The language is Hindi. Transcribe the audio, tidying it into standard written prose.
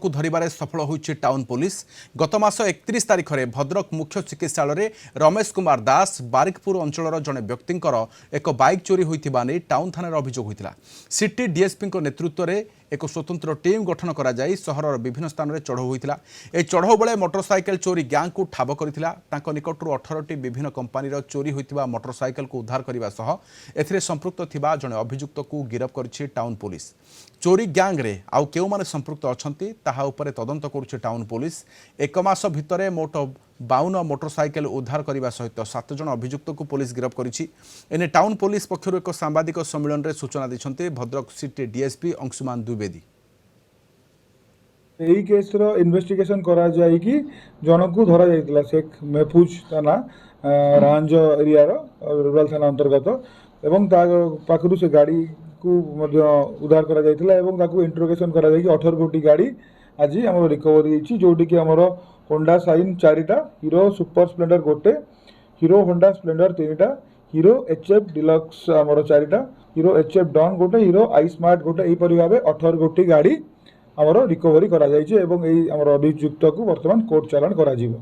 को धरिबारे सफल होइछि टाउन पुलिस। गत मास 31 तारिख में भद्रक मुख्य चिकित्सालय रमेश कुमार दास बारिकपुर अंचल जड़े व्यक्ति एक बाइक चोरी होइथिबा नै टाउन थाना अभियोग होइतिला। सिटी डीएसपी नेतृत्व में एक स्वतंत्र टीम गठन करा जाई सहरर विभिन्न स्थान में चढ़ऊ होइतिला। ए चढ़ऊ बेले मोटरसाइकेल चोरी गैंग को ठाब करथिला। तांको निकटरू 18टी विभिन्न कंपानी चोरी होइतिबा मोटरसाइकेल को उद्धार करने सह एथिरे संपृक्त थिबा जड़े अभियुक्त को गिरफ्त करिछि टाउन पुलिस। चोरी गैंग रे आउ केउ माने संपृक्त अछंती ताहा उपरे तदंत करुछि टाउन पुलिस। एक मास भितरे मोट 52 मोटरसाइकेल उद्धार करने सहित 7 जन अभियुक्त को पुलिस गिरफ्त करिछि। एने टाउन पुलिस पक्षर एक सांबादिक सम्मेलन में सूचना दैछन्ते भद्रक सिटी डीएसपी अंशुमान द्विवेदी। यही केस रो इन्वेस्टिगेशन करा जाय कि जन को धरा जायतिला शेख महफूज थाना रांज एरिया रो रूरल थाना अंतर्गत एवं ता पाखरु से गाड़ी को मध्य उद्धार करा जायतिला एवं ताकू इंटरोगेशन करा जाय कि 18 गोटी गाड़ी आज हमर रिकवरी हिची जोटी कि हमर होंडा साइन 4टा हीरो सुपर स्प्लेंडर गोटे हीरो होंडा स्प्लेंडर 3टा हीरो एचएफ डिलक्स हमर 4टा हीरो एचएफ डॉन गोटे हीरो आई स्मार्ट गोटे एई परि भाबे 18 गोटी गाड़ी हमर रिकवरी करा जायछि एवं एई हमर अभियुक्त को वर्तमान कोर्ट चालान करा जिवो।